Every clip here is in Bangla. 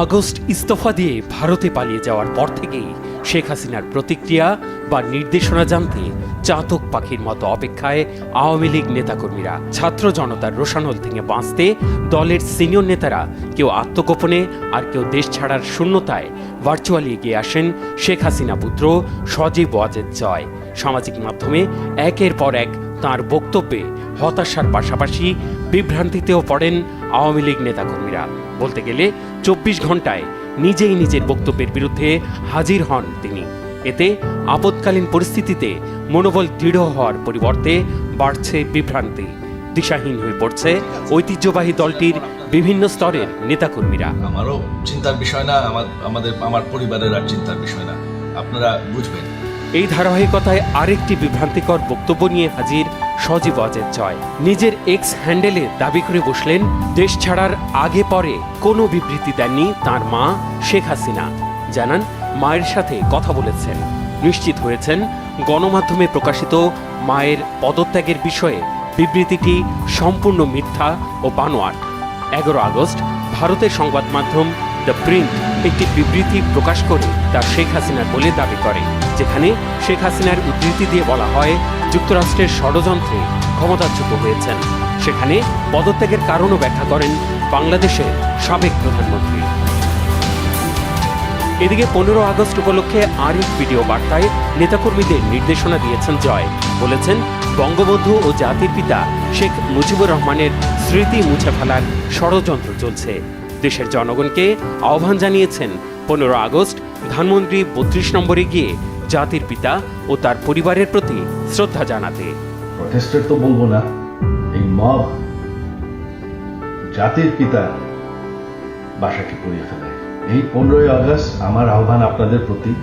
আগস্ট ইস্তফা দিয়ে ভারতে পালিয়ে যাওয়ার পর থেকেই শেখ হাসিনার প্রতিক্রিয়া বা নির্দেশনা জানতে চাতক পাখির মতো অপেক্ষায় আওয়ামী লীগ নেতাকর্মীরা। ছাত্র জনতার রোষানল থেকে বাঁচতে দলের সিনিয়র নেতারা কেউ আত্মগোপনে আর কেউ দেশ ছাড়ার শূন্যতায় ভার্চুয়ালি এগিয়ে আসেন শেখ হাসিনা পুত্র সজীব ওয়াজেদ জয়। সামাজিক মাধ্যমে একের পর এক তাঁর বক্তব্যে হতাশার পাশাপাশি বিভ্রান্তিতেও পড়েন আওয়ামী লীগ নেতাকর্মীরা। বলতে গেলে ২৪ ঘন্টায় নিজেই নিজের বক্তব্যের বিরুদ্ধে হাজির হন তিনি। এতে আপৎকালীন পরিস্থিতিতে মনোবল দৃঢ় হওয়ার পরিবর্তে বাড়ছে বিভ্রান্তি। দিশাহীন হয়ে পড়ছে ঐতিহ্যবাহী দলটির বিভিন্ন স্তরের নেতাকর্মীরা। আমারও চিন্তার বিষয় না, আমার পরিবারের আর চিন্তার বিষয় না, আপনারা বুঝবেন। এই ধারাবাহিকতায় আরেকটি বিভ্রান্তিকর বক্তব্য নিয়ে হাজির সজীব ওয়াজেদ জয়। নিজের এক্স হ্যান্ডেলে দাবি করে বসলেন দেশ ছাড়ার আগে পরে কোনো বিবৃতি দেননি তাঁর মা শেখ হাসিনা। জানান মায়ের সাথে কথা বলেছেন, নিশ্চিত হয়েছেন গণমাধ্যমে প্রকাশিত মায়ের পদত্যাগের বিষয়ে বিবৃতিটি সম্পূর্ণ মিথ্যা ও বানোয়াট। ১১ আগস্ট ভারতের সংবাদ মাধ্যম দ্য প্রিন্ট একটি বিবৃতি প্রকাশ করে তা শেখ হাসিনার বলে দাবি করে, যেখানে শেখ হাসিনার উদ্ধৃতি দিয়ে বলা হয় যুক্তরাষ্ট্রের ষড়যন্ত্রে ক্ষমতাচ্যুত হয়েছেন। সেখানে পদত্যাগের কারণও ব্যাখ্যা করেন বাংলাদেশের সাবেক প্রধানমন্ত্রী। এদিকে ১৫ আগস্ট উপলক্ষে আরেক ভিডিও বার্তায় নেতাকর্মীদের নির্দেশনা দিয়েছেন জয়। বলেছেন বঙ্গবন্ধু ও জাতির পিতা শেখ মুজিবুর রহমানের স্মৃতি মুছে ফেলার ষড়যন্ত্র চলছে। দেশের জনগণকে আহ্বান জানিয়েছেন ১৫ আগস্ট ধানমন্ডি ৩২ নম্বরে গিয়ে জাতির পিতা ও তার পরিবারের প্রতি শ্রদ্ধা জানাতে। প্রটেস্টার তো বলবো না, এই মব জাতির পিতা বাসাটি পুড়িয়ে ফেলে। এই ১৫ আগস্ট আমার আহ্বান আপনাদের প্রতি,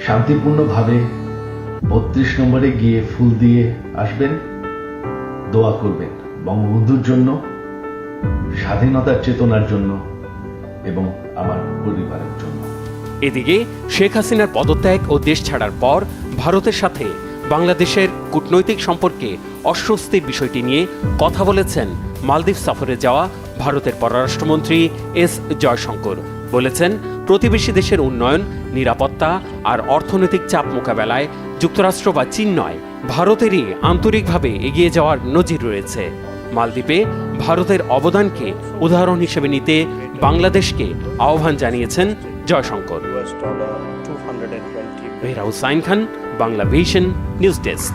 শান্তিপূর্ণভাবে ৩২ নম্বরে গিয়ে ফুল দিয়ে আসবেন, দোয়া করবেন বঙ্গবন্ধুর জন্য, স্বাধীনতার চেতনার জন্য এবং আমার পরিবারের জন্য। এদিকে শেখ হাসিনার পদত্যাগ ও দেশ ছাড়ার পর ভারতের সাথে বাংলাদেশের কূটনৈতিক সম্পর্কে অস্বস্তির বিষয়টি নিয়ে কথা বলেছেন মালদ্বীপ সফরে যাওয়া ভারতের পররাষ্ট্রমন্ত্রী এস জয়শঙ্কর। বলেছেন প্রতিবেশী দেশের উন্নয়ন, নিরাপত্তা আর অর্থনৈতিক চাপ মোকাবেলায় যুক্তরাষ্ট্র বা চীন নয়, ভারতেরই আন্তরিকভাবে এগিয়ে যাওয়ার নজির রয়েছে। মালদ্বীপে ভারতের অবদানকে উদাহরণ হিসেবে নিতে বাংলাদেশকে আহ্বান জানিয়েছেন Jaishankar. Mehra Hussain Khan, Bangla vision news desk.